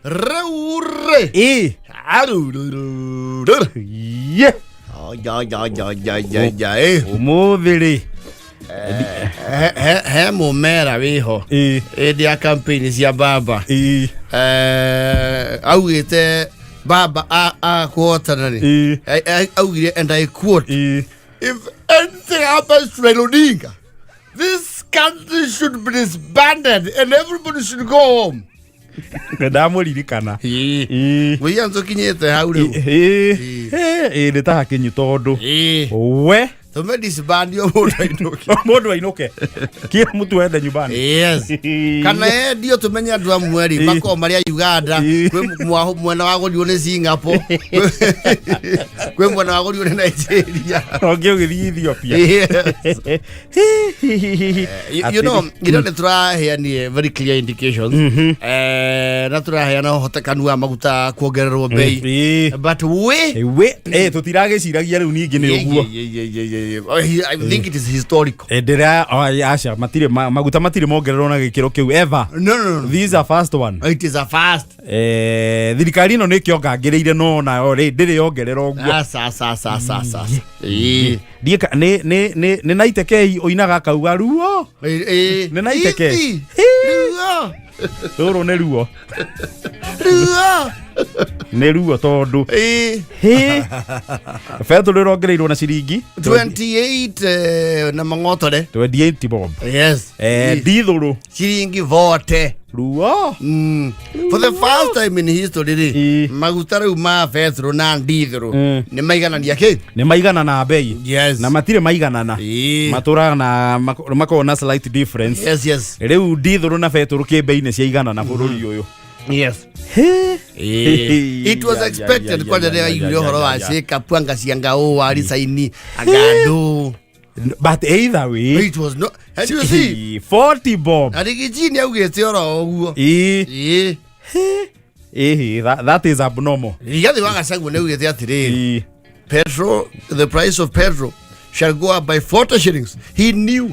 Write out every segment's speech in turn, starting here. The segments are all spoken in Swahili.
Raure. Yeah. Umuthiri. He mumera wiho. Indi ya campaign cia baba. Augite baba kuhotana ni. Augire and I quote. If anything happens to Odinga, this country should be disbanded and everybody should go home. Ndamuririkana. Wiyanzo kinyete hau riu. Nditaha kinyu tondu. We Tome disband yo mundu ainuke. Kira mutu wende nyumbani. Yes. Kana ndio tumenya andu amweri bako maria Uganda, kwe mwena wa gũthiĩ ni Singapore. Kwe mwena wa gũthiĩ ni Nigeria. Onge ũgĩthiĩ Ethiopia. You know try here very clear indications. Na try na hotekanu wa maguta kuongererwo bei. But we tutiragĩciragia rĩu ningĩ nĩ ũguo. I think it is historical. Asha maguta matire mongererwo na gĩkĩro kĩu ever. No. This is a first one. It is a first. Thirikari ĩno nĩ kĩongagĩrĩire no na ndĩrĩ yongerera ũguo. Dieka nĩ naitekei oinaga kauga ruo. Nĩ naitekei. Ruo. Rũrũ nĩ ruo. Ruo. Nĩ ruo tondu. Fetu rĩrongereirwo na ciringi 28 na mang'otore. 28 bob. Yes. Dithũrũ. Ciringi vote. Ruo. For the first time in history, maguta rĩu ma Petro na dithũrũ nĩ maiganania kĩ? Nĩ maigana na bei. Yes. Na matire maiganana. Matũraga na makorwo na slight difference. Yes. Rĩu dithũrũ na Petro kĩmbei-inĩ ciaigana na bũrũri ũyũ. Yes. It was expected kwa ndio ile horo wa sheka pwanga cianga o wari saini agado. But either way it was not. And you see 40 bob. Arigijini augete oro oguo. That is abnormal. Igathi wagacagu ne augete atiri. Petrol, the price of petrol shall go up by 40 shillings. He knew.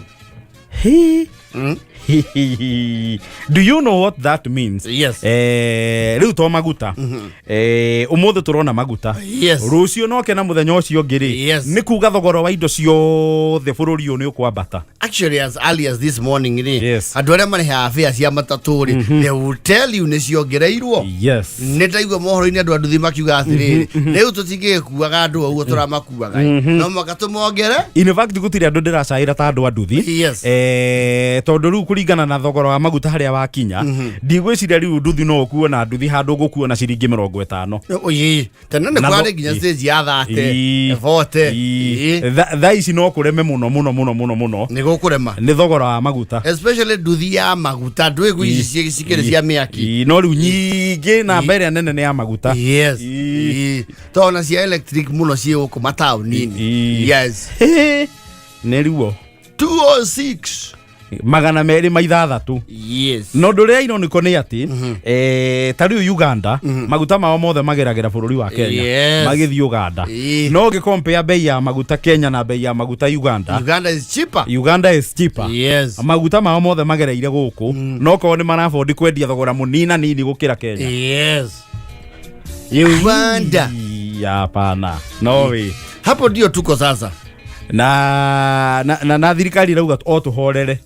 Do you know what that means? Yes. Riu to maguta. Umuthi turona maguta. Yes. Rucio no kena muthenya ucio ngiri. Yes. Ni kuga thogoro wa indo ciothe bururi uyu ni ukwambata. Actually, as early as this morning, yes. Andu aria mari afia cia mataturi, they will tell you ni ciongereirwo. Yes. Netaigwa mohoro-ini andu Anduthi makiuga atiri, riu tutingikuaga andu uguo turamakuaga. No makatumongere. In fact, gutiri andu ndiracaira ta andu Anduthi. Yes. Tondu riu kuringana na thogoro wa maguta haria wakinya, ndigwiciria riu Nduthi no kuona Nduthi handu gukuo na ciringi 50. Oye, tena ne kware ginya stage ya 30, 40. Tha ici no kureme muno. Ni gukurema. Ni thogoro wa maguta. Especially Nduthi ya maguta ndwegu ici cikire cia miaki. No riu nyingi na mbere nene ni ya maguta. Yes. Tona cia electric muno cie guku matauni. Yes. Ni ruo 206 magana meri maithathatu. Yes. No ndore ino niko ni ati tariu Uganda maguta mao mothe mageragera bururi wa Kenya. Yes. Magithi Uganda. No ge compare bei ya maguta Kenya na bei ya maguta Uganda. Uganda is cheaper. Uganda is cheaper. Yes. Maguta mao mothe magereire guku no ko ni marabondi kwendia thogora munina nini gukira Kenya. Yes. Uganda. Hapana. No way. Hapo ndio tuko sasa. Na thirikari rauga o tuhorere.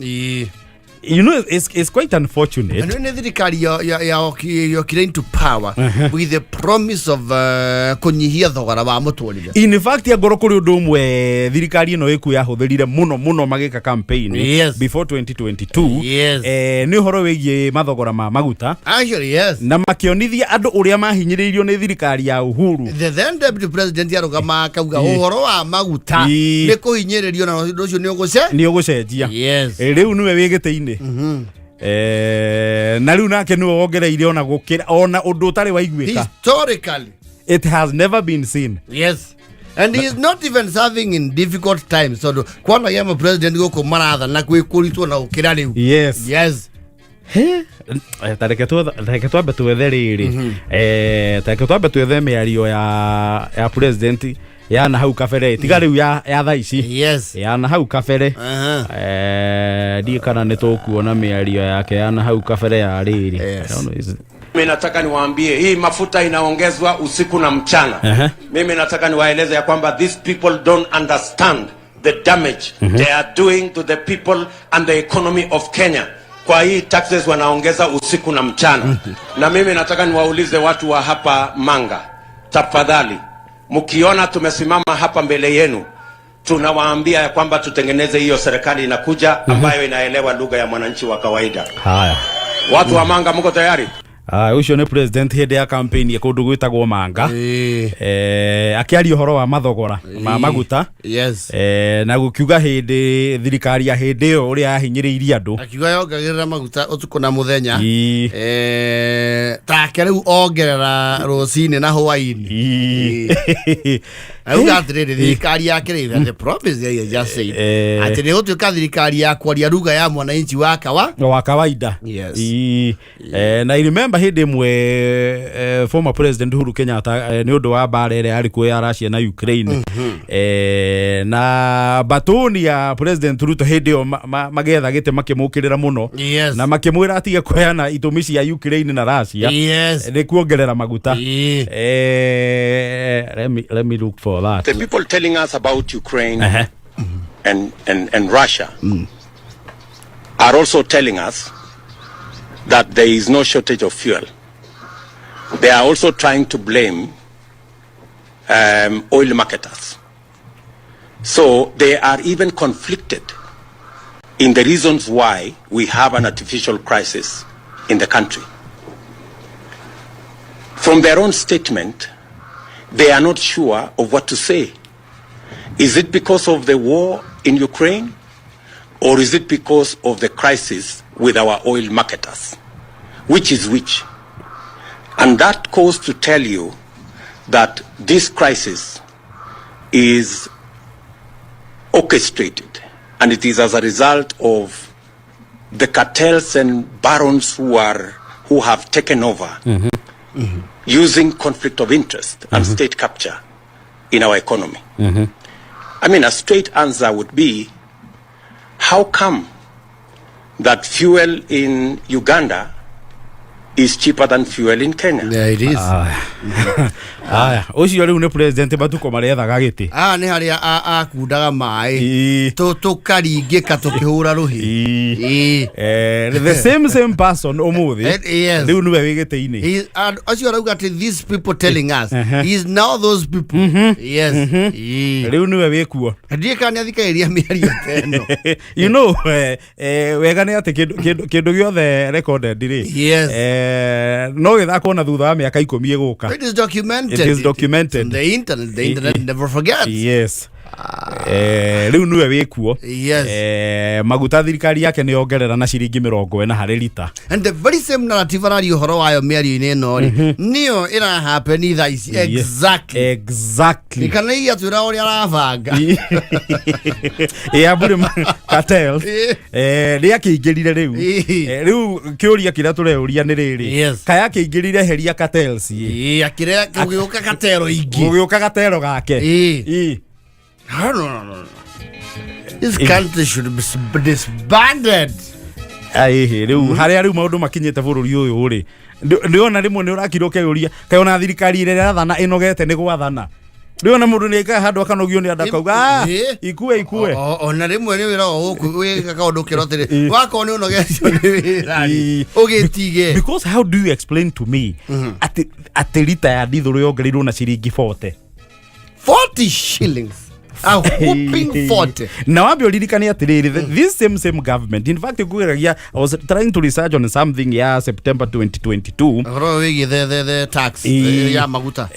You know, it's quite unfortunate. And when the thirikari you're getting to power with the promise of kunyihia thogora wa muturire. In fact, ya goro kuri undu umwe thirikari ino iku yahuthirire muno magika campaign. Yes. Before 2022. Yes. Ni horo wigie mathogora ma maguta. Actually, yes. Na makionithia andu uria mahinyiriirio ni thirikari ya Uhuru. The then deputy president yarugama akauga uhoro wa maguta ni kuhinyiririo na undu ucio ni ugucenjia. Yes. Riu niwe wigite-ini. Na riu nake niwe wongereire ona gukira ona undu utari waiguika. Historically it has never been seen. Yes. And he is not even serving in difficult times. So kwana yama president goko maratha na kwikuritwo na ukira riu. Yes. Yes. Tareke twambe twethe riri. Tareke twambe twethe miario ya president ya na hau kabere tiga riu ya tha ici. Yes. Ya na hau kabere. Di kana ni tukuona miario yake ya na hau kabere ya riri. Mimi nataka niwaambie hii mafuta inaongezwa usiku na mchana. Mimi nataka niwaeleze ya kwamba these people don't understand the damage they are doing to the people and the economy of Kenya. Kwa hii taxes wanaongeza usiku na mchana. Na mimi nataka niwaulize watu wa hapa Manga, tafadhali mkiona tumesimama hapa mbele yenu, tunawaambia ya kwamba tutengeneze hiyo serikali inakuja ambayo inaelewa lugha ya mwananchi wa kawaida. Haya. Watu wa Manga mko tayari? Ucio ni president hede ya campaign ya kundu gwitagwo Manga. Akiaria horo wa mathogora ma maguta. Yes. Na gukiuga hede thirikari ya hede yo uria yahinyiriirie andu. Akiuga yongagirira maguta utuko na muthenya. Take riu ongerera rucini na hwaini. Auga atiriri thirikari ya kirire the promise they just said. Ati ni utuka thirikari ya kwaria lugha ya mwananchi wa kawaida. Yes. Na I remember hede mwe former president Uhuru Kenyatta ni undu wa bara ire ari kuya Russia na Ukraine. Na batoni ya president Ruto hede yo magetha gite makimukirira muno. Na makimwira atige kuheana itumi cia Ukraine na Russia. Ni kuongerera maguta. Let me look for that. The people telling us about Ukraine and Russia are also telling us that there is no shortage of fuel. They are also trying to blame oil marketers. So they are even conflicted in the reasons why we have an artificial crisis in the country. From their own statement, they are not sure of what to say. Is it because of the war in Ukraine, or is it because of the crisis with our oil marketers? Which is which? And that goes to tell you that this crisis is orchestrated, and it is as a result of the cartels and barons who have taken over, using conflict of interest and state capture in our economy. I mean, a straight answer would be, how come that fuel in Uganda is cheaper than fuel in Kenya? Yeah, it is. Ucio riu ni president batuko maretha gagiti. Ni haria akundaga mai. Tukaringika tukihura ruhi. The same person omuthi. Riu niwe wigite-ini. Ucio rauga ati these people telling us. He is now those people. Yes. Riu niwe wikuo. Ndiye kana athikairia miario teno. You know, wega ni ati kindu giothe recorded ri. Yes. No githako na thutha wa miaka 10 guka. It is documented. It is documented. On the internet never forgets. Yes. Riu niwe wikuo. Yes. Maguta thirikari yake ni ongerera na ciringi 40 harĩ lita. And the very same narrative ari uhoro wayo miario-ini ino ri niyo ira happen either is exactly kana iya twira uri arabanga bure cartel ri akingirire riu kiuria kira tureuria ni riri kaya akingirire heria cartels akire kugiuka cartel ingi kugiuka cartel gake no. This country should be disbanded. Riu haria riu maundu makinyite bururi uyu ri ndiona rimwe ni urakirwo keuria kayona thirikari ire rathana inogete ni gwathana ndiona mundu ni ika handu akanogio ni andakauga ikue ona rimwe ni wira wika kaundu kirotire wako ni unogetio ni wira ugitige. Because how do you explain to me at lita ya dithuru yongerirwo na ciringi 40 shillings? A whooping 40. Now I'm lirikani atiriri this same government, in fact I was trying to research on something September 2022 the tax ya maguta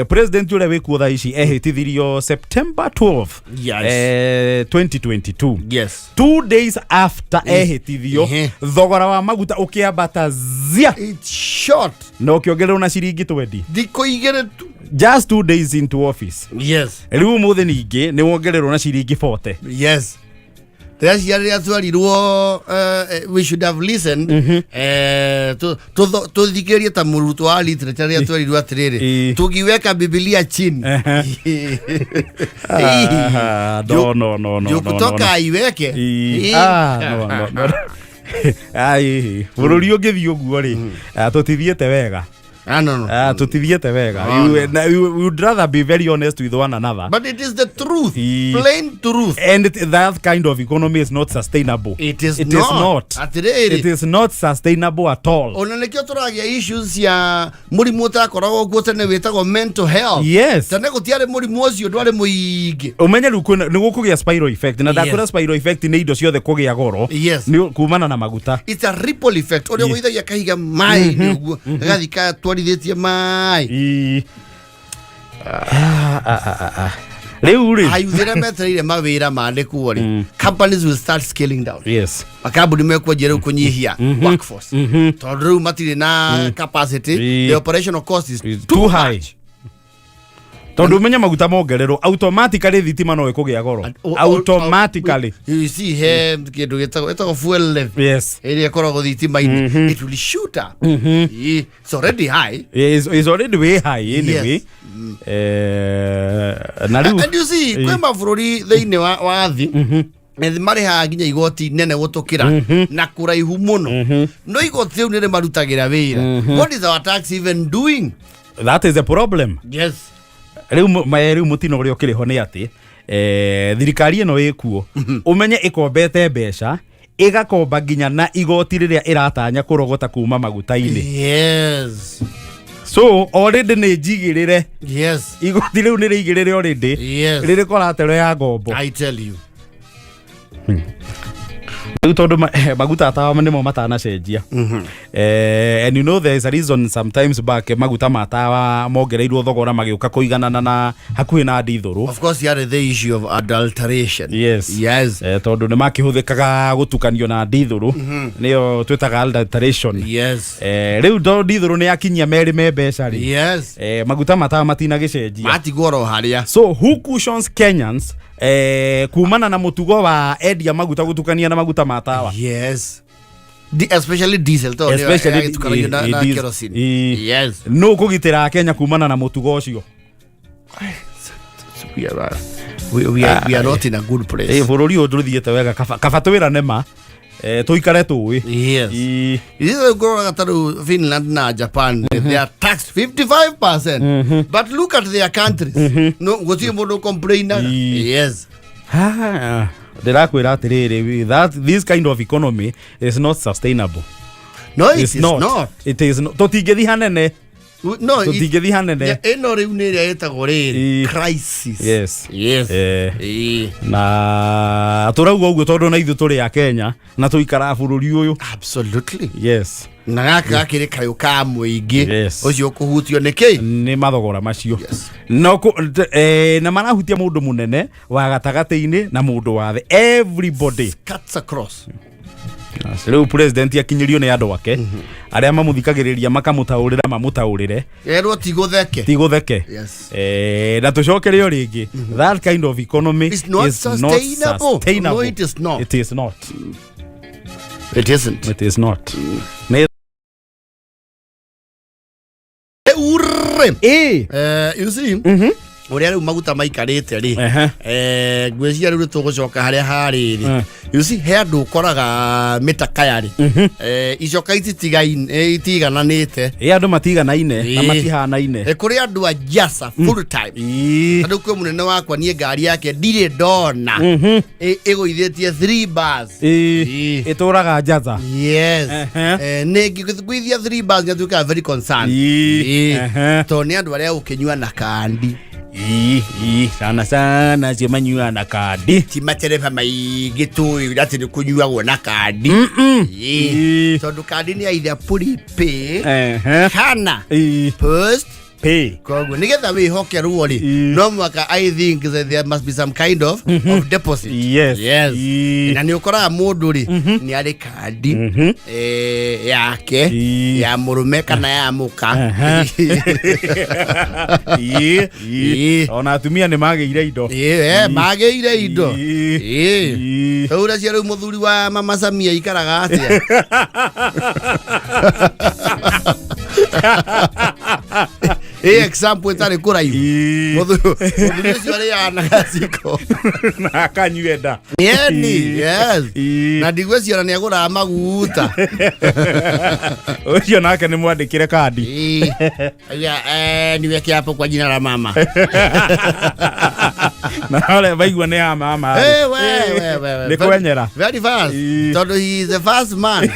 president ule weku tha ici ehitithirio September 12th 2022. Yes, 2 days after ehitithio thogora wa maguta ukiambata zia. It's short no ukiongerera na ciringi 20 diko igere just 2 days into office. Yes, riu muthe ningi ni wongererwo na ciringi 40. Yes, there's yaria twarirwo we should have listened to thigeria ta muruto wa literature ya twarirwo atiriri tugiweka Biblia chini no kutoka iweke no ai bururi ungithi uguo ri tutithiete wega. No. Tutithiete wega. You would rather be very honest with one another. But it is the truth. Plain truth. And that kind of economy is not sustainable. It is not. It is not sustainable at all. Ona nekio turagia issues ya murimu utakoragwo guo tene witagwo mental health. Yes. Tene gutiare murimu ucio ndwari muingi. Umenye ruko ni gukugia spiral effect na ndakora spiral effect ni indo ciothe kugia goro. Yes. Ni kumana na maguta. It's a ripple effect. Ore guithagia kahiga mai ni uguo. Gathika twarithitie mai. Riu ri ayuthire metereire mawira mandiku ri companies will start scaling down. Yes. Makambuni mekwenjera kunyihia workforce. Tondu riu matire na capacity, the operational cost is too high. Tondu menya maguta mongerero automatically thitima no ikugia goro. Automatically. You see here kindu gitagwo fuel level. Yes. Area koragwo thitima ini. It will shoot up. It's already high. It's already way high anyway. And you see kwe mabũrũri thĩinĩ wa thĩ marĩhaga nginya igoti nene gũtũkĩra na kũraihu mũno no igoti rĩu nĩ rĩmarutagĩra wĩra. What is our tax even doing? That is the problem. Yes. Rĩu mũtino ũrĩa ũkĩrĩho nĩ atĩ thirikari ĩno ĩkuo ũmenye ĩkombete mbeca ĩgakomba nginya na igoti rĩrĩa ĩratanya kũrogota kuma maguta-inĩ. Yes. So already nĩ njigĩrĩre. Yes. Igoti rĩu nĩ rĩigĩrĩre already. Yes. Rĩrĩ koratero ya ngombo. I tell you. Tondu maguta atawa nimo matanacenjia. And you know there is a reason sometimes back maguta matawa mongereirwo thogora magiuka kuiganana na hakuhi na ndithuru. Of course you had the issue of adulteration. Yes. Yes. Tondu nĩ makihuthikaga gutukanio na ndithuru niyo twitaga adulteration. Yes. Riu ndithuru nĩ yakinyia meri mbeca ri. Yes. Maguta matawa matinagicenjia. Matigoro haria. So who cushions Kenyans kumana na mutugo wa endia maguta gutukania na maguta matawa? Yes. Especially diesel to especially na kerosene. Yes. No kugitira Kenya kumana na mutugo ucio. We are not in a good place. Bururi nduthiete wega kabatwira nema tuikare tuwi. Yes. This is going to Finland na Japan. They are taxed 55%. But look at their countries. No, was you no complain? Yes. Ndirakwira atiriri that this kind of economy is not sustainable. No, it is not. It is not. Tutingithi hanene. No, tutingithi hanene. Eno riu ni ria etagwo riri crisis. Yes. Yes. Na turauga uguo tondu na ithu turi ya Kenya na tuikara bururi uyu. Absolutely. Yes. Na gaka kiri kayo ka muingi ucio kuhutio niki ni mathogora macio. No na marahutia mundu munene wa gatagati-ini na mundu wa the everybody cuts across. Riu president akinyirio ni andu ake aria mamuthikagiriria makamutaurira mamutaurire erwo tigutheke. Yes. Na tucokerio ringi that kind of economy is not sustainable. No, it is not. It is not. It isn't. It is not. You see? Uria riu maguta maikarite ri ngwiciria riu tugucoka haria hari ri you see he andu koraga mitakaya ri icoka itigananite andu matiganaine na matihanaine kuri andu a jasa full time andu kwe munene wakwa nie ngari yake ndire ndona iguithetie 3 bars ituraga jaza. Yes. Nengi gwithia 3 bars nyatuka very concerned to ni andu aria ukinyua na kandi sana cimanyua na kandi ti matereba maingĩ tũĩ atĩ nĩ kũnyuagwo na kandi tondũ kandi nĩ either pre-pay kana post pay. Koguo nigetha wihoke ruo ri no mwaka I think there must be some kind of deposit. Yes. Na ni ukoraga mundu ri ni ari kandi yake ya murume kana ya muka ona atumia ni mageire indo mageire indo ura ciaru muthuri wa mama Samia ikaraga atia example tare kuraihu muthu ucio ari ana ciko na kanyuenda yes na ndigwe ciona ni agura maguta ucio nake ni mwandikire kandi ni weke hapo kwa jina la mama na wale baigwa ni ya mama we ni kwenyera very fast tondu he is the first man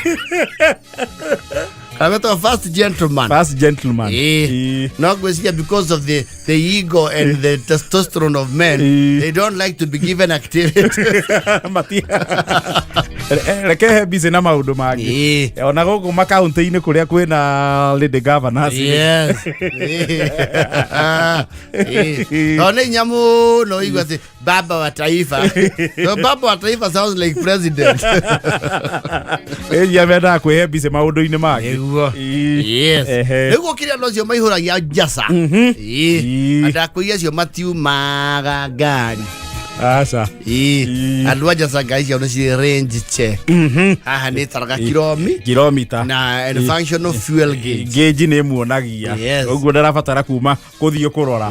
I'm a first gentleman. Not because of the ego and the testosterone of men. They don't like to be given activity. Reke busy na maundu mangi. Ona gogo makaunti-ini kuria kwina lady governors. Yes. Ona nyamu no igwa ati baba wa taifa. No, baba wa taifa sounds like president. Ya meda kwe busy maundu-ini mangi. Yes. Ego kiria no cio maihuragia jasa. Adakuia cio matiu magagari. Asa. Andu ajasa gaisha no ci range check. Aha ni taraga kilometer. Na and functional fuel gauge. Gauge ni muonagia. Oguo ndarabatara kuma kuthio kurora.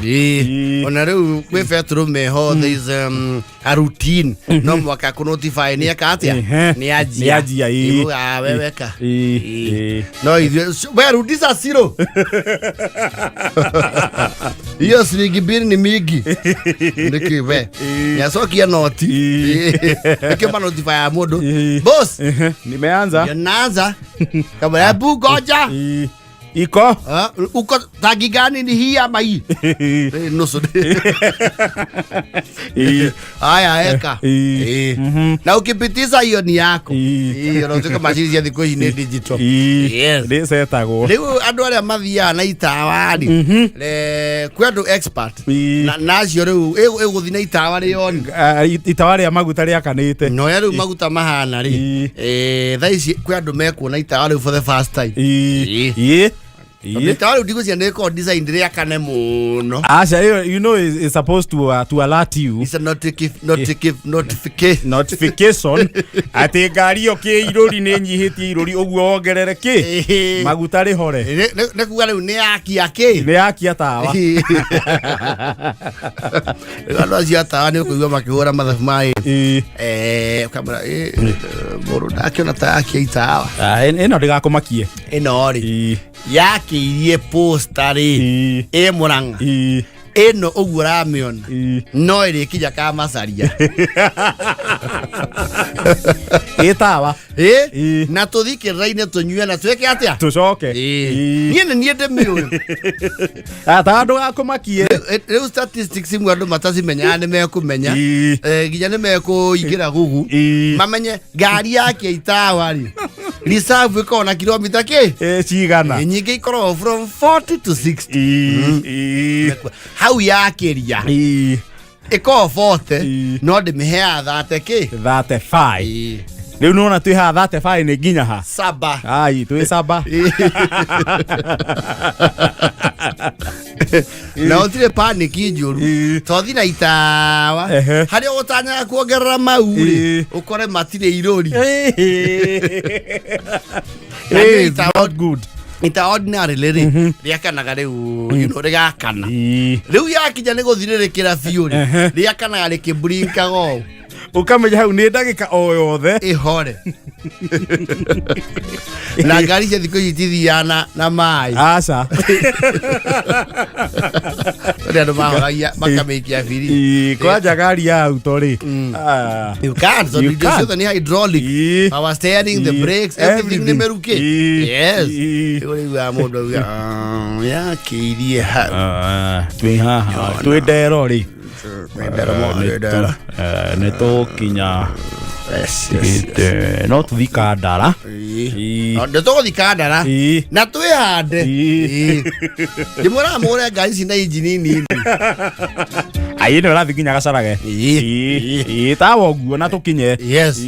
Ona riu kwi petrol meho there is a routine. No mwaka ku notify ni akatia. Ni ajia. Weweka. No where rudisa zero. Hiyo shilingi mbili ni mingi. Ndikiwe. Yasokia noti. Kama notify ya modo. Boss, nimeanza. Yanaanza. Kama hebu goja. Iko? Uko tagi gani ni hii ama hii? Nusu. Haya eka. Na ukipitiza hiyo ni yako. Unataka mashini ya dhiko ni digital. Yes. Ndese tago. Leo andu aria mathia na itawari. Kwendu expert. Na cio riu eguthi na itawari yoni. Itawari ya maguta ria kanite. No ya riu maguta mahana ri. Thaici kwendu mekuona itawari for the first time. Itawari ndiko cia neko design ria kane muno. Asha, you know it's supposed to alert you. It's a notification. Ati ngari oke irori ni nyihitie irori oguo ongerere ki maguta ri hore. Ne kuga riu ni akia ki. Ni akia tawa. Ngalo cia tawa ni kuigwa makihura mathabu mai. Kamera moro ndakiona ta akia itawa. Eno ndigakumakie. Eno ri. Yakirie postari Murang'a eno uguo ramiona no iri kija ka macaria itawa na tuthikiriraine tunyue na tweke atia tucoke niene niende miru ata ndu gakumakie riu statistics imwe andu matacimenya ni mekumenya ginya ni mekuingira gugu mamenye ngari yake itawa ri reserve iko na kilomita ke cigana nyingi ikoro from 40 to 60 how yakiria iko 40 no de mehea thate ke 35 riu nona twi ha 35 ni ginya ha saba ai twi saba na otire panic injuru tothi na itawa hari utanya kuongerera mauri ukore matire irori it's not good. Ita ordinary lere riakanaga riu rigakana riu yakija ni guthirirekera biu riakanaga rikibrinka go ukamenya hau ni ndagika o yothe ihore na ngari cia thikũ ici itithiana na mai aca andu mahoragia makamĩikia biri kwanja ngari ya auto ri you can't so you do the hydraulic power steering the brakes everything ni meruke yes uri wa mundu ya kirie ha twi haha twi ndero ri neto kinya no tuthika ndara ndeto thika ndara na twihande ndimura mure ngari cina injini nini ai no rathi kinya gacarage tawa uguo na tukinye yes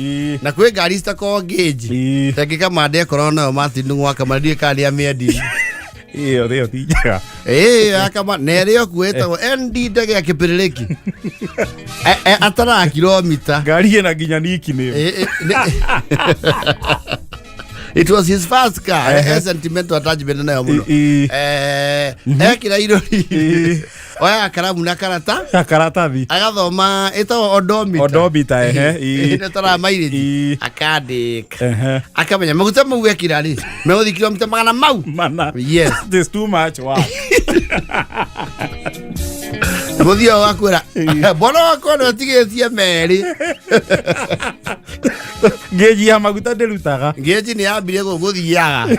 na kwi ngari citako gauge tengika mande korona matinu gwaka mandie kali amiendi iyo thio tijega akama nerio kuetagwo ND ndege ya kipirereki atara kilomita ngari ina nginya niki ni It was his first car. Sentimental attachment na muno. Ekira irori. Oya karamu na karatathi. Agathoma ito odomita. Ito tara mileage. Akandika. Akamenya maguta mau ekira ri. Megothi kilomita magana mau. Mana. Yes. This too much. Wow. Muthia wakwira. Bono wakono tigetie meri. Geji ya maguta ndirutaga. Geji ni yambire guthiaga.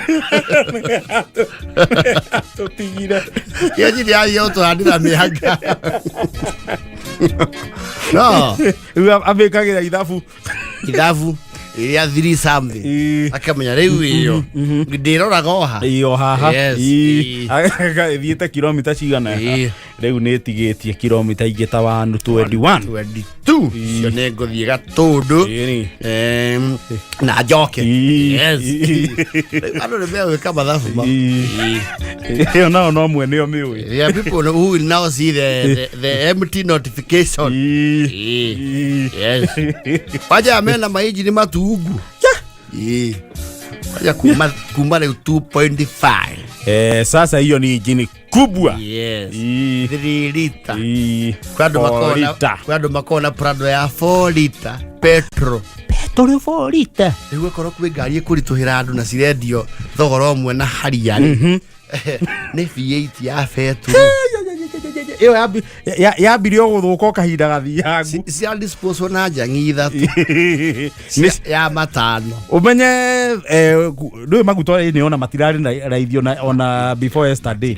Tutigire. Geji ni ayo to handira mihanga. No. Abekagira ithabu. Iria 3 something. Akamenya riu iyo. Ndirora goha. Iyo haha. Yes. Thiete kilomita cigana. Riu nitigitie kilomita ingita wa 21. Cio nä ngå thiä gatå na njoke. Andå nä megwä ka mathabu ä yo nao no mwene o mä å people who will now see the empty notification. Waja mena maiji ni matungu. Waja kuma leo 2.5. Sasa hiyo ni injini kubwa. Yes. 3 liter. Kwando makona Prado ya 4 liter. Petrol 4 liter. Ewe koro kwe ngari ekurituhira andu na cirendio thogora omwe na haria. Ni V8 ya fetu. Iyo yabirio guthuka kahinda gathiangu. Cia disposal na jangi ithatu. Ya matano. Umenye ndui maguta ni ona matirari na raithio na ona before yesterday.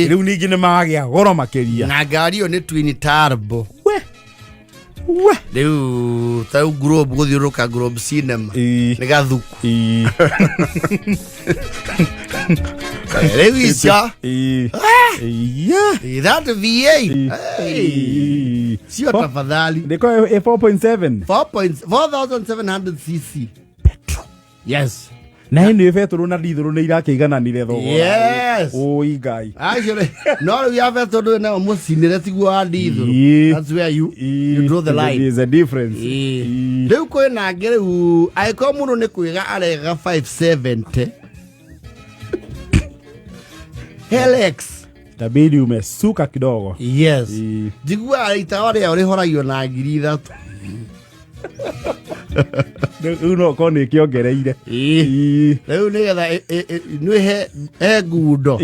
Riu ningi ni magia goro makiria. Na ngari yo ni twin turbo. We. Riu tau Globe guthiuruka Globe Cinema. Ni gathuku. Riu icio. That V8. Sio tafadhali. Ndiko 4.7. 4,700 cc. Petrol. Yes. Na hini petrol na diesel ni irakigananire thogora. Yes. Oi guy. Actually, no we have petrol na musinire tigwa diesel. That's where you draw the line. There is a difference. Riu ko na ngere u aiko muno ni kuiga arega 570. Helix. Tabidi umesuka kidogo. Yes. Jigua itawari ya urihoragio na ngiri ithatu. Uno kone kiongereire. Riu nigetha nwi he ngundo.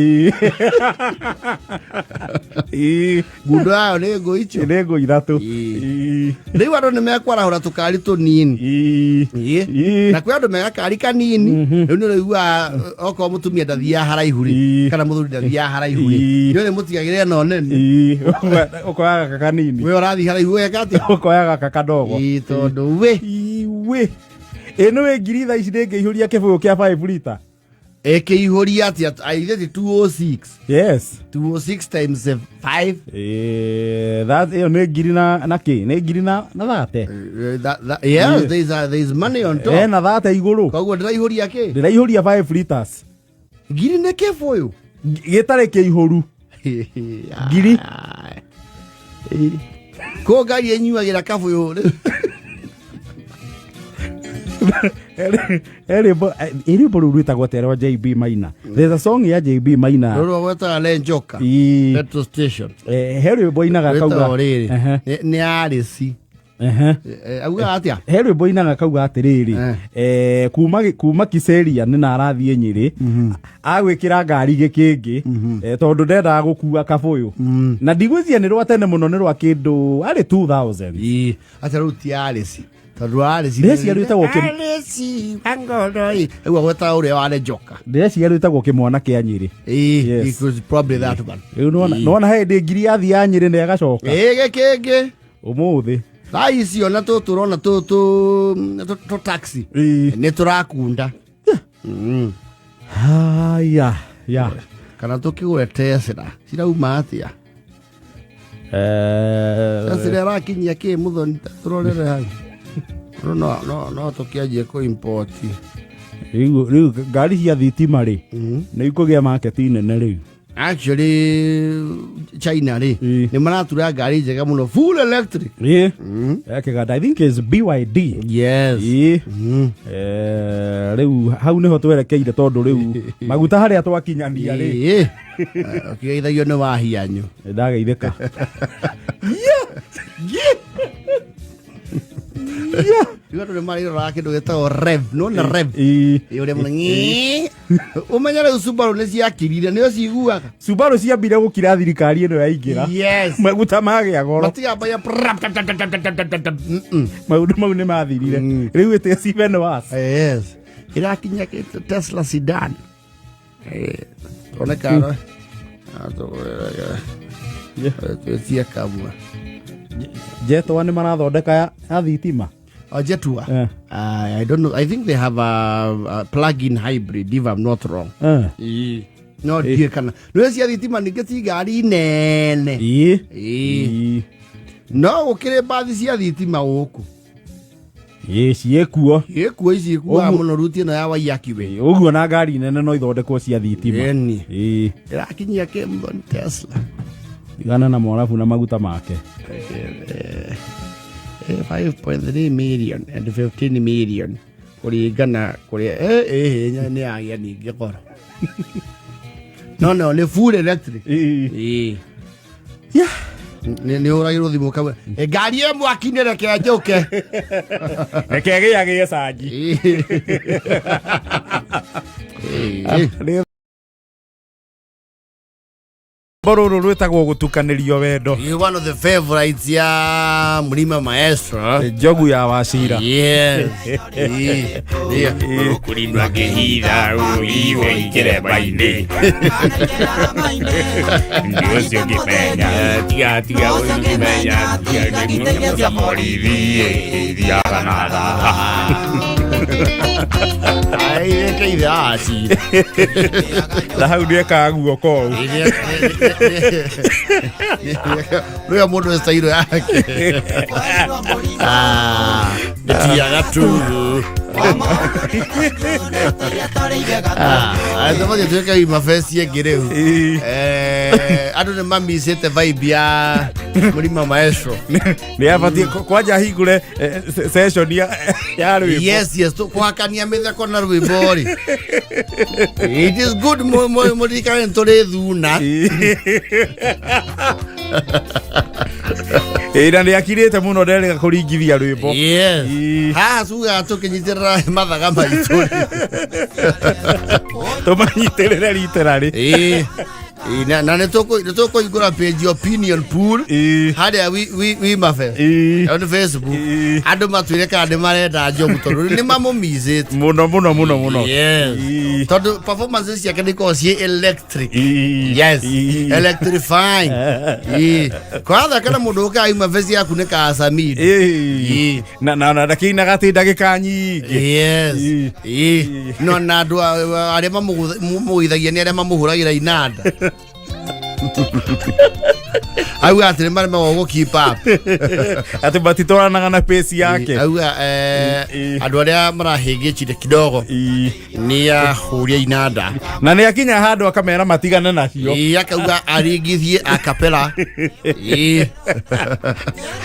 Ngundo ayo ni ngo icio. Ni ngo ithatu. Riu andu ni mekwarahura tukari tunini. Na kwi andu megakari kanini. Riu ni riua oko mutumia ndathia haraihu ri kana muthuri ndathia haraihu ri. Ndio ni mutigagire no nene. Okoyaga kanini. We urathi haraihu weka ati. Okoyaga kakadogo. Tondu we. Eno ngiri tha ici ndingiihuria kibuyu kia 5 liter. Ihuria ati aithe 206. Yes. 206 times 5. That eno ngiri na ki? Ni ngiri na thate. Yes, there is money on top. Na thate iguru. Koguo ndiraihũria ki? Ndiraihũria 5 liters. Ngiri ni kibuyu. Gitare kiihuru. Ngiri. Ko ngari enyuagira kabuyu. Eri boru rwitagwo terwa JB Maina. There's a song ya JB Maina. Roro gweta Lenjoka. Petrol station. Heri boinaga kauga. Ni arisi. Auga atia. Heri boinaga kauga atiriri. Kuma Kiseria ni na arathie Nyeri. Agwikira ngari gikingi. Tondu ndenda gukua kabuyu. Na ndigwizia ni rwa tene muno ni rwa kindu ari 2000. Acha ruti arisi. Tadwari ndesi yarutagwo kim Alesi angoroi ewa gweta ure wa Lenjoka ndesi yarutagwo kimwana kia Nyeri it was probably that one nona he ngiri yathi ya Nyeri ne agacoka geke umuthi thai icio na turona to taxi ni turakunda haya ya kana tukigwe Tesla cirauma atia sasa rakinyia ki muthoni turorere hai no tukianjie ku import riu ngari cia thitima ri ni ikugia market nene riu Actually, China, ni manatura gari njega muno full electric. Yeah. I think it's BYD. Yes. Riu hau niho twerekeire tondu riu maguta haria twakinyania ri. Kigeithagio ni wahianyu. Ndageithika. Igo ndo mari ro akindu getago rev, no na rev. Ure munyi. Umenya riu Subaru ni ciakirire ni ciguaga. Subaru ciambire gukira thirikari ino yaingira. Yes. Maguta magia goro. Matiga ya Maundu mau ni mathirire. Riu ite Steven was. Yes. Irakinya ke Tesla sedan. Ona cara. Tia kamwa. Jetwa ni marathondeka ya thitima. Jetua. I don't know. I think they have a plug-in hybrid, if I'm not wrong. No, dear kana. No, cia thitima ni geti gari nene. No, ukire bathi cia thitima guku. Ciekuo. Ciekuo iciekuo muno ruti no ya waiyaki we. Uguo na ngari nene no ithondekwo cia thitima. Irakinyia ke mbon Tesla. Igana na morafu na maguta make. 5.3 million and 15 million. Kurigana kuri ni aya ni gikoro. No, ni full electric. Yeah. Ni urairo thimu kawe. Ngari emu akinere ke njoke. Reke giage saji. Bororo rwetagwo gutukanirio wendo. You one of the favorites ya Mlima Maestro. Jogu ya Wasira. Yes. Kulindwa kehitha uiwe ikire baine. Ndio sio kipenya. Tiga ukimenya. Tiga morithi dia kanada. Ai keitha asi. La hau ndeka guoko. Leo mundu estairo yake. Tiaga tu. Adama de tuka imafesi yegireu. Adu ne mami sete vibe ya Mlima Maestro. Ni afati kwaja higure session ya rwimbo. Yes, to kwakania metha kona rwimbo. It is good modika entore thuna. Ira ni akirite muno nderega kuringithia rwimbo. Yes. Ha suga tukinyitira mathaga maitu. Tumanyitirire literally. Na netoko igura page opinion pool. Hade we mafe. On Facebook. Ado matwire ka de marenda jogu toru ni mamomizit. Muno. Yes. Todo performances yake ndiko cie electric. Yes. Electrifying. Kwanza kana mundu ka ima vesi yaku ne ka asamid. Na dakina gati ndagika nyingi. Yes. No na adu are mamuithagia ni are mamuhuragira inanda. Au atire mari mago keep up. Ati batitoranaga na pace yake. Au andu aria marahingicire kidogo ni ya huria inanda. Na ni akinya handu akamera matigane nacio. Akauga aringithie akapela.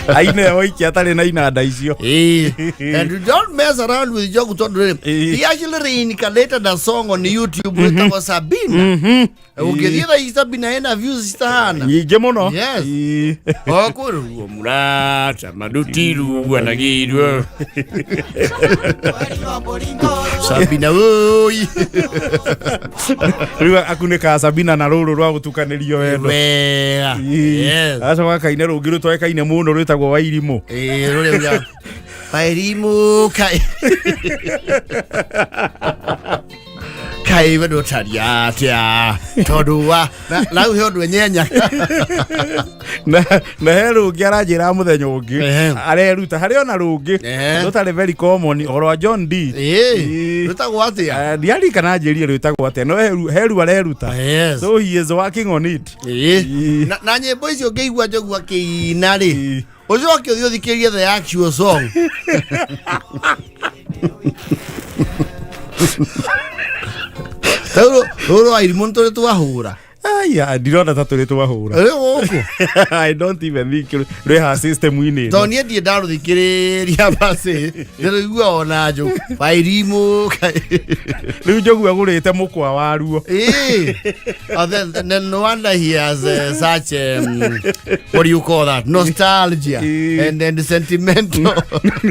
Aine oiki atari na inanda icio. And you don't mess around with Jogu Tondu. He actually reincarnated the song on YouTube with our Sabina. Ukithira Sabina ena views stana. Yige muno. Yes. Okuru murata madutiru anagirwa. Sabina oi. Riwa akuneka Sabina na ruru rwa gutukanirio wendo. Yes. Asa wakaine rungiru twekaine muno rwitagwo Wairimu. Rure ya. Wairimu kai. Kai bado taria tia toduwa na uhodu nyenya na heru ngiarajira muthenya ungi areruta hari ona rungi rutari very common orwa John D rutagwo atia ndiari kana njiri rutagwo atia no heru areruta so he is working on it na nyimbo icio ngeigua Jogu akiina ri ucio akithio thikiria the actual song Roro Wairimu tore twahura. Aya, ndirona ta turi twahura. I don't even think we have system in it. Don't you down the kiriria basi. Ndirigua ona jo. Bairimu. Riu jogu agurite mukwa waruo. Then no wonder he has such what do you call that? Nostalgia and then the sentimental.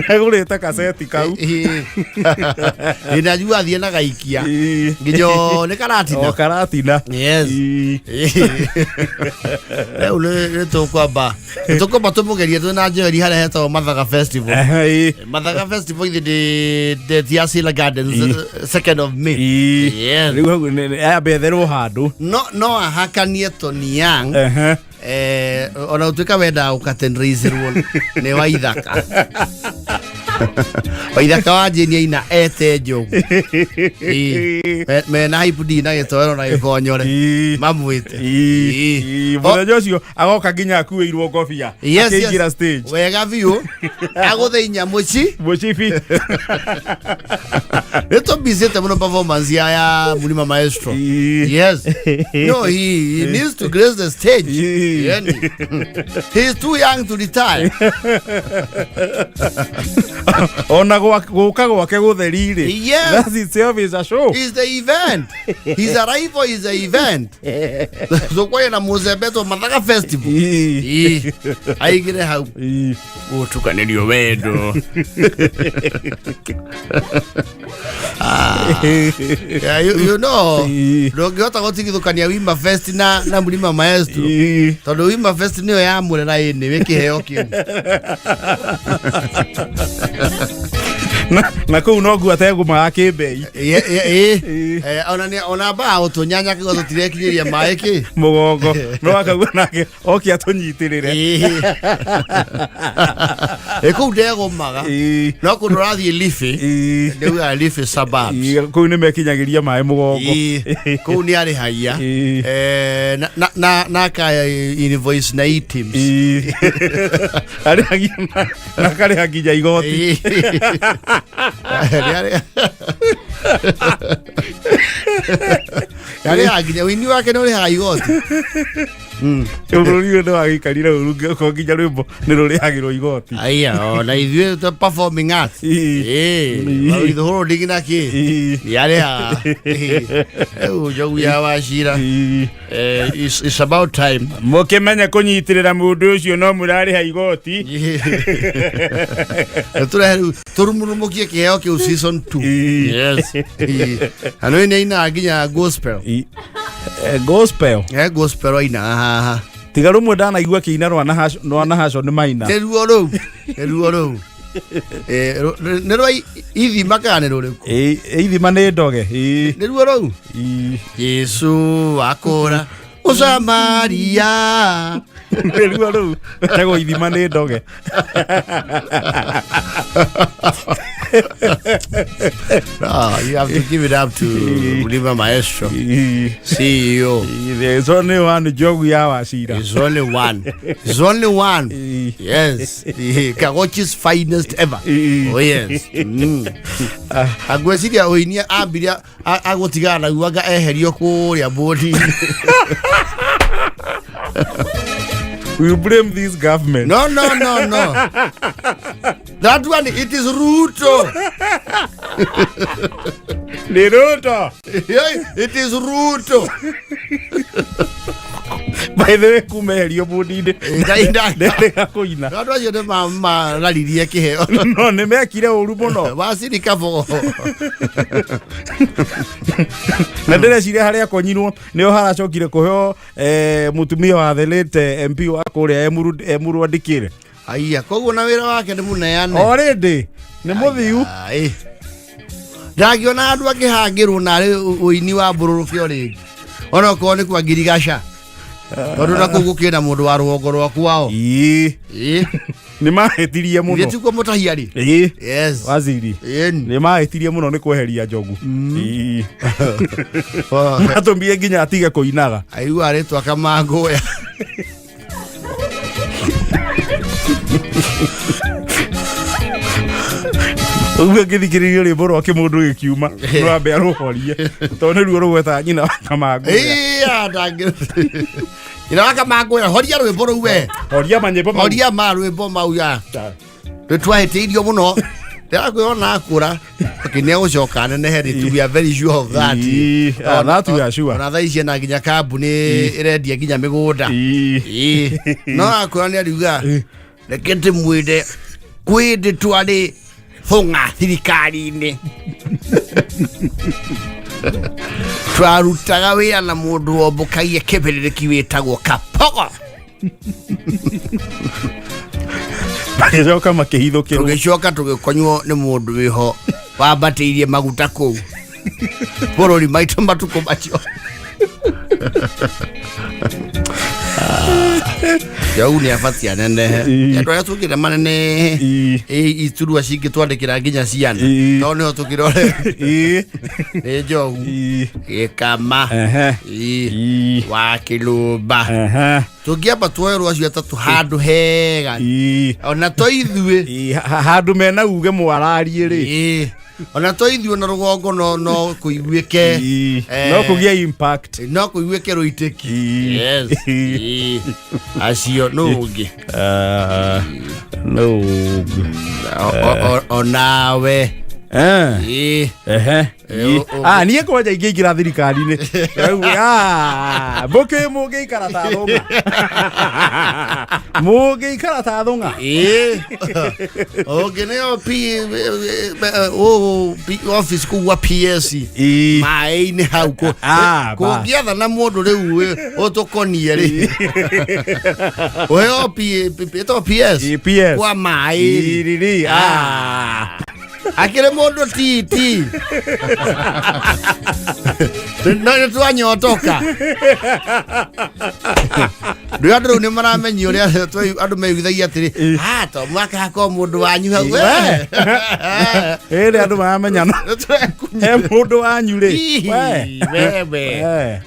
Agurite cassette kau. Inajua thie na gaikia. Ngijo ne karatina. O karatina. Yes. Le toko ba. Toko ba to mugeria to na jeri hara heto Mathaga Festival. Mathaga Festival the Thiasila Gardens 2nd of May. Yes. Abethero handu. No ahakanie Tony Young. Ona utuika wenda ukatenreizerwo ne waithaka. Waithaka wajenia ina ete jogu. Me na ipudi na getoro na gikonyore. Mamwite. Muthenya ucio agoka nginya akuirwo ngobia. Akingira stage. Wega biu. Agutheinya muci. Mucibi. Leto bizete muno performance ya Mulima Maestro. Yes. No, he needs to grace the stage. He is too young to retire. Ona guka gwake gutherire. Yes. That itself is a show. It's the event. His arrival is the event. So kwa na Muzebeto Mathaga Festival. Aigire hau. Utukanirio wendo. You know, ndongihota gutigithukania Wimba Fest na Mulima Maestro. Tondu Wimba Fest niyo ya murera ini wikiheo kiu. Na kuu no guateguma akibei. Ona ba utunyanya kigo tutirekinyiria mai ki mugongo no akagwa nake oki atunyitirire. Kuu ndego maga no kunurathie Lifi ndeuga Lifi suburbs kuu ni mekinyagiria mai mugongo kuu ni ari haya na ka invoice na items ari hagi na kare hagi ja igoti yale aginya wini wake no ri haigoti Ururi ndo agikarira urunge ko nginya rwimbo ni ruri hagirwo igoti. Aya ona ithuĩ the performing arts. Ithu horo digina ki. Yale ha. Jogu ya washira. It's about time. Mukimenya kunyitirira mundu ucio no murari ha igoti. Turumurumukie kiheo kiu season 2. Yes. Ano ni ina aginya gospel. Gospel. Gospel ina. Tiga rumwe ndanaigua kiina rwana haco ni maina. Neruo ru. Neruo ithima kana ruriku. Ithima ni ndoge. Neruo ru. Yesu akora Osamaria. Neruo ru. Tego ithima ni ndoge. You have to give it up to Mulima Maestro, CEO. There's only one jogu ya washira. There's only one. There's only one. Yes. Kagochi's finest ever. Oh yes. Agwesiria oinia ambiria agotigana guaga eherio kuria bodi. We blame this government. No. That one, it is Ruto. Ni Ruto. It is Ruto. By the way, kumeherio budi-inĩ ndendaga kũina. Andũ acio nĩ mararirie kĩheo. No nĩ mekire ũru mũno. Wacirika bo. Na ndĩreciria harĩa konyirwo nĩho haracokire kũheo mũtumia wa the late MP wa kũrĩa Emuru andĩkĩre. Aya, koguo na wĩra wake nĩ mũneane. Already nĩ mũthiu. Ndagiona andũ akĩhangĩrwo narĩ ũini wa mbũrũrũkio rĩngĩ. Ona okorwo nĩ kwa Ngirigaca. Tondũ na kũu gũkĩna mũndũ wa rũgongo rwa kwao. Nĩ mahĩtirie mũno. Nĩ tikuo mũtahiarĩ. Yes. Waziri. Nĩ mahĩtirie mũno nĩ kweheria njogu. Matũmbire nginya atige kũinaga. Aigua rĩtwa Kamangũya. Uwe githikiririo rwimbo rwa kimundu gikiuma rwambe aruhorie tondu ruo rugweta nyina Kamangũya. ya ndangä ina waka makwira horia rwimbo ruu we horia manyimbo mau horia ma rwimbo mau ya twahitiirio muno ndakwona akura kinya gucoka nene heri to be very sure of that that we are sure na thaici na nginya kambuni irendia nginya migunda no akura ni ariuga rekete mwide kwindi twari thunga thirikari-ini twarutaga wira na mundu wombokagia kibiriki witagwo Kapogo magicoka makihithukirwo tugicoka tugikonywo ni mundu wiho wambatiirie maguta kuu bururi maitu matuko macio Jau ni afati anene ya twa tukire manene iturua cingi twandikira nginya ciana no ni tukirore ni Jogu Gikama wa Kilumba tugiamba twerwo acio atatu handu hega ona toithue handu mena uge mwararie ri ona toithue na rugongo no kuiguike no kugia impact no kuiguike ruiteki yes acio no ungi no onawe niä kwanja ingä ingä ra thirikari-inä må ngä ikara ta thång'a må ngä ikara ta thång'a ngä nä office kå gua PS maä-inä hau kå ngä atha na må ndå rä u å tå konie rä å PS kwa maä akire mundu titi no twanyotoka ndio andu ni maramenyi uria andu meigithagia atiri to mwaka hako mundu wanyu hau andu maramenya no mundu wanyu ri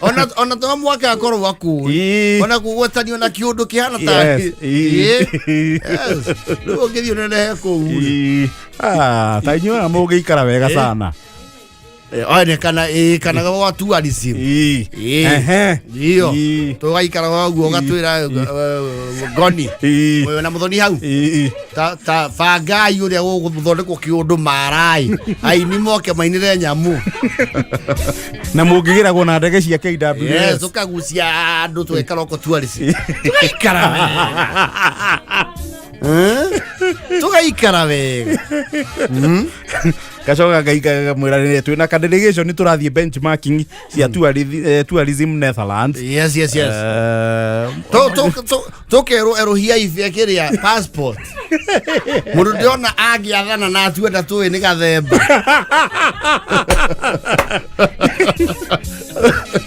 ona to mwaka akorwo waku ona kugwetanio na kiundu kihana ta no ngithio nene ku tainyua må ngä ikara wega sana Oye kana wa tourism iyo tugaikara waguo gatwira Ngoni we na muthoni hau ta fangai uria guthondekwo kiundu marai ai ni moke mainire nyamu na mungigiragwo na ndege cia KWS tukagucia andu twekara oko tourism tugaikara tugaikara wega gacoka ngaikaga mwirane twina ka delegation turathie benchmarking cia tourism Netherlands yes to erohia ife kiria passport mundu ndiona agiathana na tuenda tuwe ni gathemba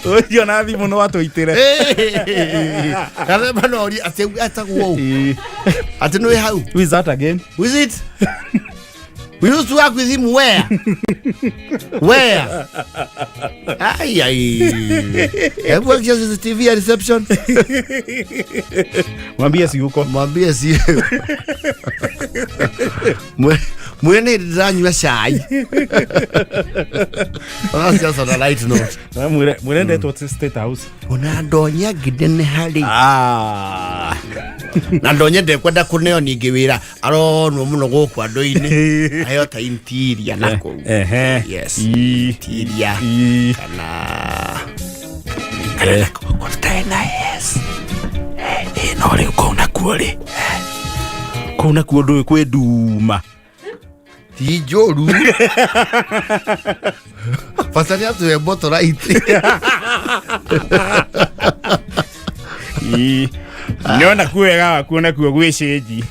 oyo na thimu no atwitire gathemba no ri atagwo ati no hau who is that again who is it we used to work with him where I work just as a TV reception mwambie si huko mwambie si mwene ndanywa chai just on a light note mwene ndeto state house ona ndonya ngidene hari na ndonye ndekwenda kuneo ningi wira aronwo muno guku andu-ini ayo ta interior nako yes interior kana tena yes no ri kuna kuo ndu kwe nduma ti njoru fasani atu boto right Niona kuega kuona kuo gwiceji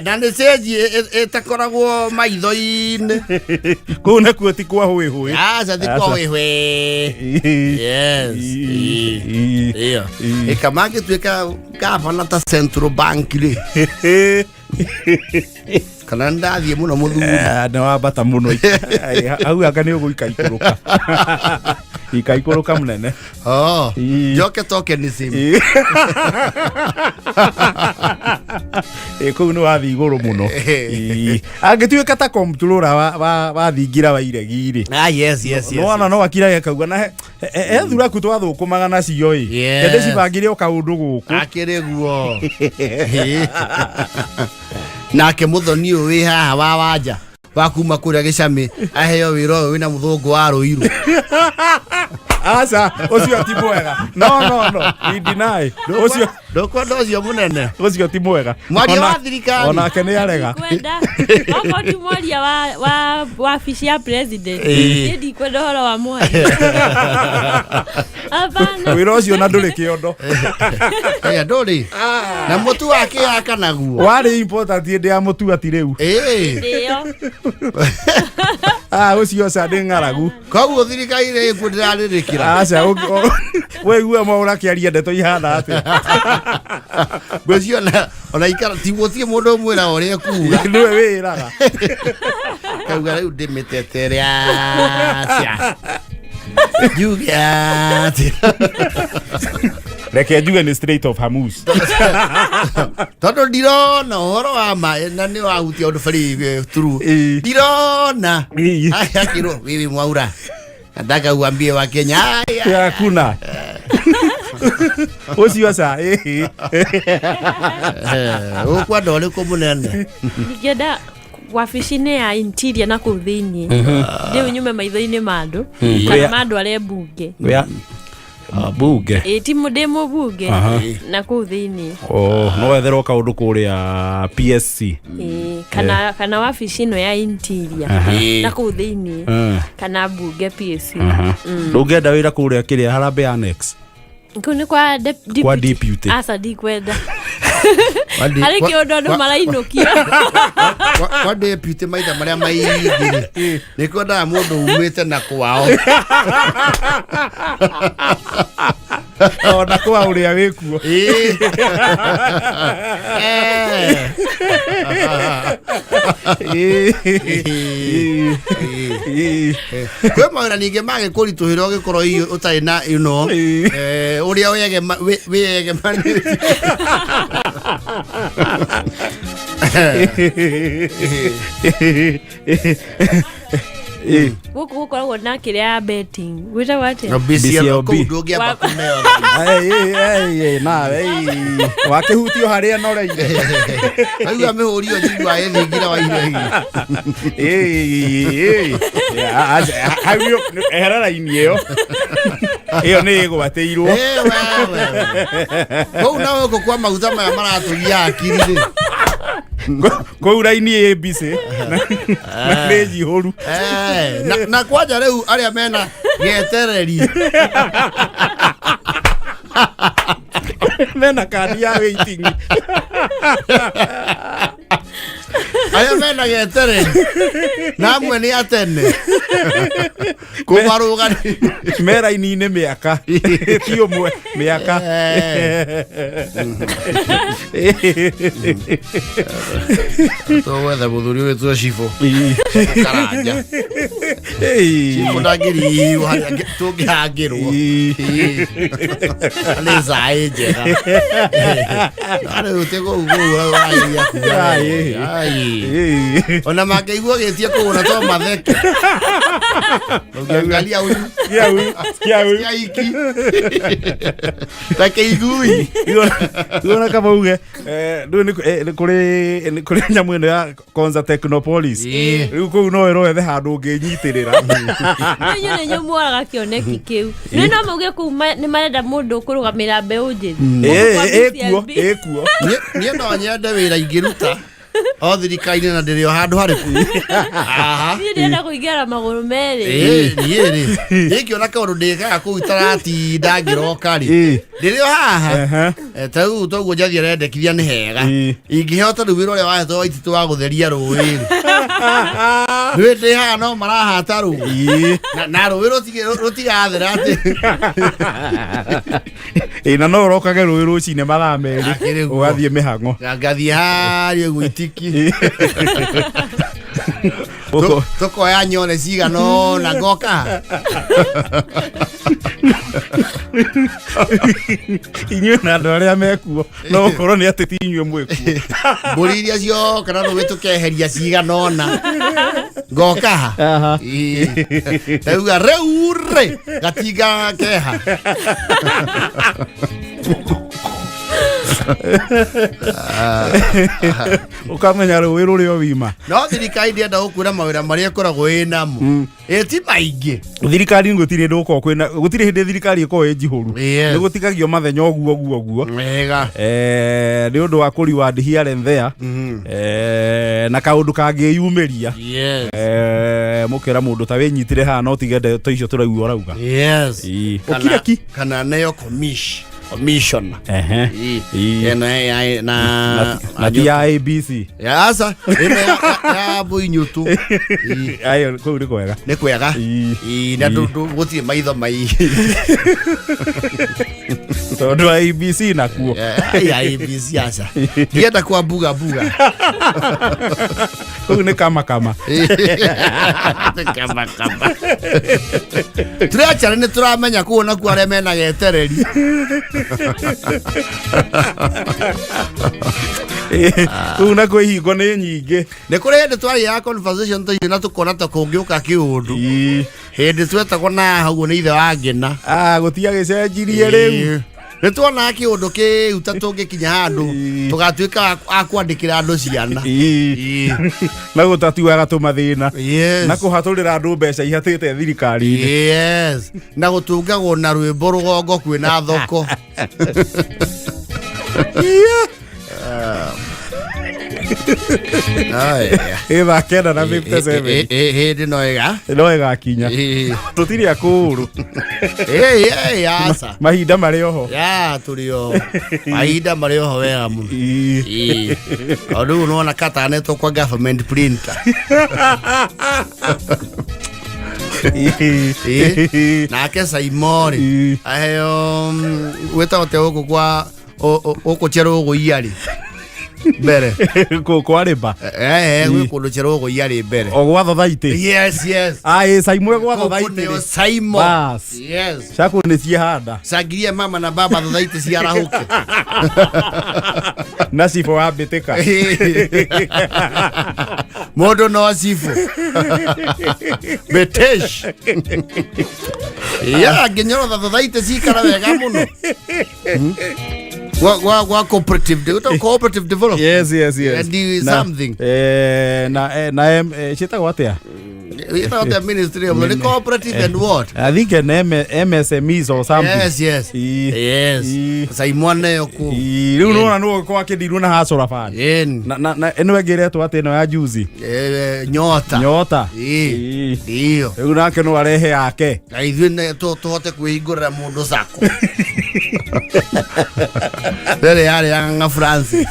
na nä cenji ĩtakoragwo maitho-inĩ kuna kuo ti kwa hwĩhwĩ aca ti kwa hwĩhwĩ yes iyo ĩkama ngĩtuĩka gavana ta Central Bank rĩ kana ndathiĩ mũno mũthuri nĩ wambata mũno au anga nĩ ũgũika ikũrũka ikaikũrũka mũnene njoke tokenism kũu nĩ wathi igũrũ mũno angĩtuĩka ta komptrora wa thingira wa iregi-rĩ nona no akirage kauga na thuraku twathũkũmaga nacio-ĩ ende cibangire o kaũndũ gũkũ akĩrĩ guo nake mũthoni ũyũ wĩ haha wa wanja wa kuma kũrĩa Gĩcamĩ aheo wĩra ũyũ wĩna mũthũngũ wa Rũirũ aca ũcio ti mwega no we deny ũcio ndũkwenda ũcio mũnene ũcio ti mwega mwaria wa thirikari onake nĩ arega kwenda okorwo ti mwaria wa wabici ya president ndikwenda ũhoro wa mwaria wĩra ũcio na ndũrĩ kĩondo ndũrĩ na mũtu wake yaka naguo warĩ important hĩndĩ ya mũtu ati rĩu ũcio ca ndĩ ng'aragu koguo thirikari ĩkuo ndĩrarĩrĩkĩra aca wĩigua maũra kĩaria ndeto ihana atĩ ngwĩciria ona ikara tigũtirĩ mũndũ ũmwĩra ũrĩa kuuga nĩwe wĩraga kauga rĩu ndĩmĩtetere aca njuge atĩ reke njuge nĩ Strait of Hormuz tondũ ndirona ũhoro wa maĩ na nĩ wahutia ũndũ bari turu ndirona akĩrwo wiwi mwaura nataka uambie wa Kenya hakuna ũcio ca ũkwenda ũrĩkũ mũnene ningĩenda wabici-inĩ ya interior na kũu thĩinĩ rĩu nyume maitho-inĩ ma andũ kana ma andũ arĩa mbunge bunge timu ndĩ mũbunge na kũu thĩinĩ no wetherwo kaũndũ kũrĩa PSC kana wabici ĩno ya interior na kũu thĩinĩ kana mbunge PSC ndũngĩenda wĩra kũrĩa kĩrĩa Harambee Annex kũu nĩ kwa deputy aca ndikwenda harĩ kĩũndũ andũ marainũkia kwa deputy maitha marĩa maingĩ nĩ kwendaga mũndũ umĩte na kwao ona kwa ũrĩa wĩkuo kwĩ mawĩra ningĩ magĩkũritũhĩra ũgĩkorwo ũtarĩ na ũrĩa wĩyegemanĩtie gũkũ gũkoragwo na kĩrĩa ya betting gwĩtagwo atĩa nawe wakĩhutio harĩa noreire aiga mĩhũri ĩyo njigua ĩthingira wa iregi ehera raini ĩyo nĩ ĩgwatĩirwo kũu na gũkũ kwa maguta maya maratũgia akiri-rĩ kũu raini ĩ mbicĩ na nĩ njihũru na kwanja rĩu arĩa mena gĩetereri mena kandi ya waiting arĩa mena gĩetereri na amwe nĩ atene kũmarũgani me raini-inĩ mĩaka ti ũmwe mĩaka tũgwetha mũthuri ũgĩtwo Cibũ Karanja Cibũ ndangĩrigwo harĩa tũngĩhangĩrwo nĩ caĩ njega rĩu tĩgũgũra wairia kuga ona mangĩigua gĩtie kũgũra to matheke ũngĩangalia huyu iki take igui Tuona kama uge nĩ kũrĩ nyamũ ĩno ya Konza Technopolis rĩu kũu no wethe handũ ũngĩnyitĩrĩra nĩ nyũmũraga kĩoneki kĩu nĩ no mauge kũu nĩ marenda mũndũ kũrũgamĩra mbeũ njĩthĩ ĩkuo niĩ no nyende wĩra ingĩruta o thirikari-inĩ na ndĩrĩ o handũ harĩku niĩ ndĩrenda kũingĩra magũrũ merĩ niĩ-rĩ nĩngĩona kaũndũ ndĩkaga kũu itaratinda ngĩroka-rĩ ndĩrĩ o haha tarĩu toguo njathi arendekithia nĩ hega ingĩheo tondũ wĩra ũrĩa wahetwo wa Ititũ wa gũtheria rũĩ-rĩ rĩu ndĩ haha no marahata rũĩ na rũĩ rũtigathera atĩ na no ũrokage rũĩ rũcinĩ mathaa merĩ ũgathiĩ mĩhang'o ngathiĩ harĩa gwĩtiki Toko ya nyone siga no na goka. Inyo na ndore mekuo no korwo ni ati tinywe mwekuo. Buriria cio kana no witukeheria siga no na goka. Tauga reure gatiga keha. Ukamenya rũĩ rũrĩ o wima. No thirikari ndĩenda gũkwĩra mawĩra marĩa ĩkoragwo ĩnamo ti maingĩ. Thirikari gũtirĩ ndũko kwĩna gũtirĩ hĩndĩ thirikari ĩkoragwo ĩnjihũru. Nĩ gũtigagio mathenya ũguo. Wega. Nĩ ũndũ wa kũreward here and there. Na kaũndũ kangĩyumĩria. Mũkĩra mũndũ ta wĩnyitire haha no tigende to icio tũraigua ũrauga. Yes. Ũkiraki. Kana neo commission. Na dia ABC. Yasa. Ya boinyu tu. Ayo kũu nĩ kwega. Nĩ kwega. Na gũtirĩ maitho mai. Tondũ ABC nakuo. ABC aca. Ndienda kwa buga. Kũu nĩ kama. Kama. Tũrachara nĩ tũramenya kuona ku arĩa mena getereri. Kuna kwĩ hingo nĩ nyingĩ. Nĩ kũrĩ hĩndĩ twarĩ ya conversation tũhiũ na tũkona ta kũngĩũka kĩũndũ. Hĩndĩ twetagwo na hau nĩ ithe wa ngena. Gũtiagĩcenjirie rĩu. Nĩ tuona kĩũndũ kĩu ta tũngĩkinya handũ tũgatuĩka a kwandĩkĩra andũ ciana. Na gũtatuaga tũmathĩna. Na kũhatũrĩra andũ mbeca ihatĩte thirikari-inĩ. Yes. Na gũtungagwo na rwĩmbo rũgongo kwĩna thoko. Ĩthaa kenda na 57. Hĩndĩ no ĩgakinya. Tũtirĩ akũũrũ. Yasa. Mahinda marĩ oho. Tũrĩ o. Mahinda marĩ oho wega mũno. Rĩu nĩwona katanetwo kwa government printer. Nake Saimori aheo wĩtagwo te gũkũ kwa ũkũcerwo gũiarĩ mbere kwarĩmba gwĩ kũndũ cerwo gũiarĩ mbere o gwa Thathaitĩ. Yes. Saimwe gwa Thathaitĩ. Saimo. Yes. Cakũ nĩ ciahanda. Sangirie mama na baba Thathaitĩ ciarahũke. Na cibũ wa mbĩtĩka. Mũndũ no cibũ. Betesh. Nginyorotha Thathaitĩ cikara wega mũno. What cooperative development? Yes. And do something. Chitagwo atĩa? The Ministry of the Cooperative and what? I think an MSMEs or something. Yes. Saimwana yoku. Rĩu nũna nũũ kwa kĩndirũ na hacũra bani. Na ĩno ĩngĩretwo atĩ ĩno ya juzi. Nyota. Ndio. Rĩu nake no arehe yake. Na ithuĩ tũhote kwĩhingũrĩra mũndũ sako. Rĩrĩ yarĩ ya Francis.